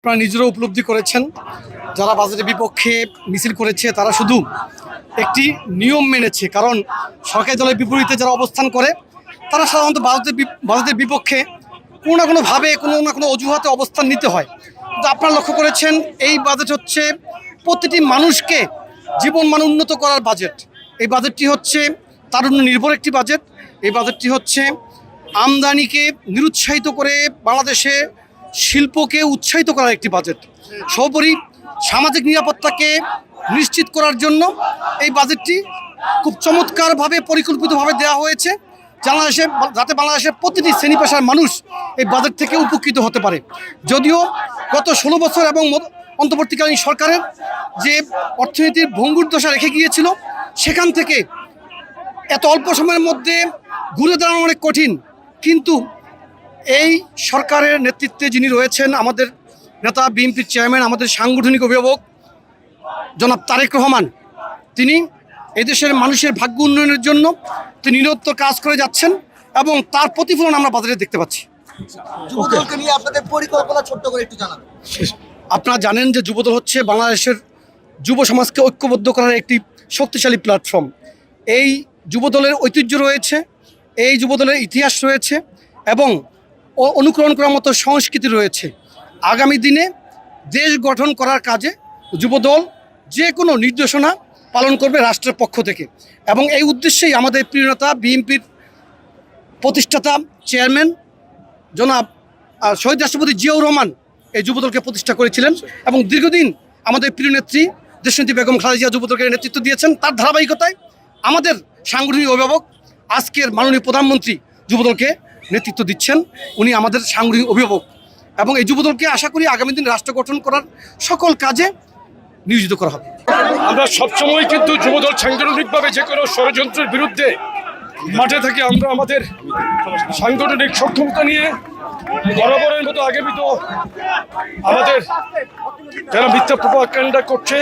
আপনারা নিজেরাও উপলব্ধি করেছেন, যারা বাজেটের বিপক্ষে মিছিল করেছে তারা শুধু একটি নিয়ম মেনেছে। কারণ সরকারি দলের বিপরীতে যারা অবস্থান করে তারা সাধারণত বাজেটের বিপক্ষে কোনো না কোনোভাবে কোনো না কোনো অজুহাতে অবস্থান নিতে হয়। কিন্তু আপনারা লক্ষ্য করেছেন এই বাজেট হচ্ছে প্রতিটি মানুষকে জীবন মান উন্নত করার বাজেট। এই বাজেটটি হচ্ছে তারুণ্য নির্ভর একটি বাজেট। এই বাজেটটি হচ্ছে আমদানিকে নিরুৎসাহিত করে বাংলাদেশে শিল্পকে উৎসাহিত করার একটি বাজেট। সর্বোপরি সামাজিক নিরাপত্তাকে নিশ্চিত করার জন্য এই বাজেটটি খুব চমৎকারভাবে পরিকল্পিতভাবে দেওয়া হয়েছে, যাতে বাংলাদেশের প্রতিটি শ্রেণী পেশার মানুষ এই বাজেট থেকে উপকৃত হতে পারে। যদিও গত 16 বছর এবং অন্তর্বর্তীকালীন সরকারের যে অর্থনীতির ভঙ্গুর দশা রেখে গিয়েছিল, সেখান থেকে এত অল্প সময়ের মধ্যে ঘুরে দাঁড়ানো অনেক কঠিন। কিন্তু এই সরকারের নেতৃত্বে যিনি রয়েছেন, আমাদের নেতা বিএনপির চেয়ারম্যান, আমাদের সাংগঠনিক অভিভাবক জনাব তারেক রহমান, তিনি এদেশের মানুষের ভাগ্য উন্নয়নের জন্য তিনি নিরন্তর কাজ করে যাচ্ছেন এবং তার প্রতিফলন আমরা বাজারে দেখতে পাচ্ছি। যুবদলকে নিয়ে আপনাদের পরিকল্পনা ছোট্ট করে একটু জানান। আপনারা জানেন যে যুবদল হচ্ছে বাংলাদেশের যুব সমাজকে ঐক্যবদ্ধ করার একটি শক্তিশালী প্ল্যাটফর্ম। এই যুবদলের ঐতিহ্য রয়েছে, এই যুবদলের ইতিহাস রয়েছে এবং অনুকরণ করার মতো সংস্কৃতি রয়েছে। আগামী দিনে দেশ গঠন করার কাজে যুবদল যে কোনো নির্দেশনা পালন করবে রাষ্ট্রের পক্ষ থেকে, এবং এই উদ্দেশ্যেই আমাদের প্রিয় নেতা বিএনপির প্রতিষ্ঠাতা চেয়ারম্যান জনাব শহীদ রাষ্ট্রপতি জিয়াউর রহমান এই যুবদলকে প্রতিষ্ঠা করেছিলেন এবং দীর্ঘদিন আমাদের প্রিয় নেত্রী দেশনেত্রী বেগম খালেদা জিয়া যুবদলকে নেতৃত্ব দিয়েছেন। তার ধারাবাহিকতায় আমাদের সাংগঠনিক অভিভাবক আজকের মাননীয় প্রধানমন্ত্রী যুবদলকে নেতৃত্ব দিচ্ছেন। উনি আমাদের সাংগঠনিক অভিভাবক এবং এই যুবদলকে আশা করি আগামী দিন রাষ্ট্র গঠন করার সকল কাজে নিয়োজিত করা হবে। আমরা সবসময় কিন্তু যুবদল সাংগঠনিকভাবে যে কোনো ষড়যন্ত্রের বিরুদ্ধে মাঠে থাকি। আমরা আমাদের সাংগঠনিক সক্ষমতা নিয়ে বরাবরের মতো আগামীতে আমাদের যারা মিথ্যা প্রোপাগান্ডা করছে,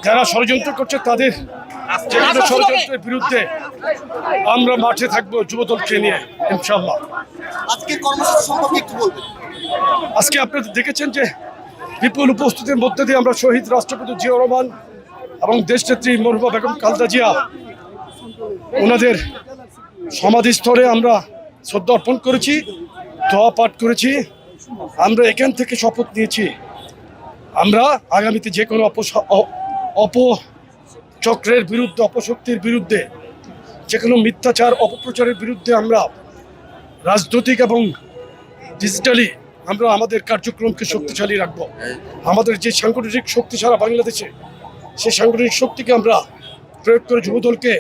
যারা ষড়যন্ত্র করছে, তাদের যে কোনো ষড়যন্ত্রের বিরুদ্ধে আমরা মাঠে থাকবো যুবদলকে নিয়ে ইনশাআল্লাহ। আজকে কর্মসূচি সম্পর্কে একটু বলবেন। আজকে আপনারা দেখেছেন যে বিপুল উপস্থিতির মধ্যে দিয়ে আমরা শহীদ রাষ্ট্রপতি জিয়াউর রহমান এবং দেশনেত্রী মরহুমা বেগম খালেদা জিয়া ওনাদের সমাধিস্থলে আমরা শ্রদ্ধা অর্পণ করেছি, দোয়া পাঠ করেছি। আমরা এখান থেকে শপথ নিয়েছি আমরা আগামীতে যে কোনো অপচক্রের বিরুদ্ধে, অপশক্তির বিরুদ্ধে, যে কোনো মিথ্যাচার অপপ্রচারের বিরুদ্ধে আমরা রাজনৈতিক এবং ডিজিটালি আমরা আমাদের কার্যক্রমকে শক্তিশালী রাখবো। আমাদের যে সাংগঠনিক শক্তি সারা বাংলাদেশে, সেই সাংগঠনিক শক্তিকে আমরা প্রয়োগ করে যুবদলকে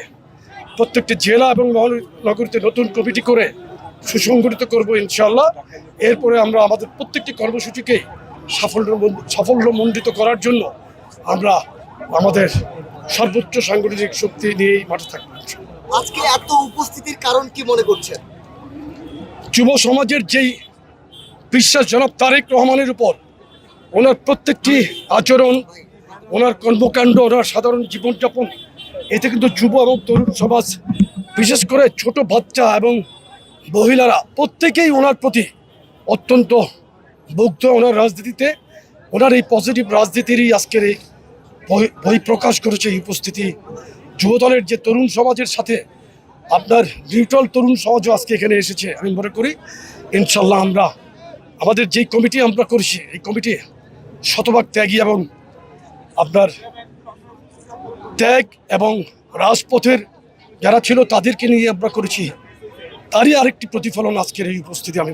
প্রত্যেকটি জেলা এবং মহানগরীতে নতুন কমিটি করে সুসংগঠিত করবো ইনশাআল্লাহ। এরপরে আমরা আমাদের প্রত্যেকটি কর্মসূচিকে সাফল্যমণ্ডিত করার জন্য আমরা আমাদের সর্বোচ্চ সাংগঠনিক শক্তি নিয়েই মাঠে থাকবো। আজকে এত উপস্থিতির কারণ কি মনে করছেন? যুব সমাজের যেই বিশ্বাস জনাব তারেক রহমানের উপর, ওনার প্রত্যেকটি আচরণ, ওনার কর্মকাণ্ড, ওনার সাধারণ জীবনযাপন, এতে কিন্তু যুব এবং তরুণ সমাজ, বিশেষ করে ছোট বাচ্চা এবং মহিলারা প্রত্যেকেই ওনার প্রতি অত্যন্ত মুগ্ধ। ওনার রাজনীতিতে, ওনার এই পজিটিভ রাজনীতিরই আজকের এই বই প্রকাশ করেছে এই উপস্থিতি। যুবদলের যে তরুণ সমাজের সাথে আপনার নিউট্রাল তরুণ সমাজও আজকে এখানে এসেছে। আমি মনে করি ইনশাল্লাহ আমরা আমাদের যেই কমিটি আমরা করেছি, এই কমিটি শতভাগ ত্যাগী এবং আপনার ত্যাগ এবং রাজপথের যারা ছিল তাদেরকে নিয়ে আমরা করেছি। তারই আরেকটি প্রতিফলন আজকের এই উপস্থিতি আমি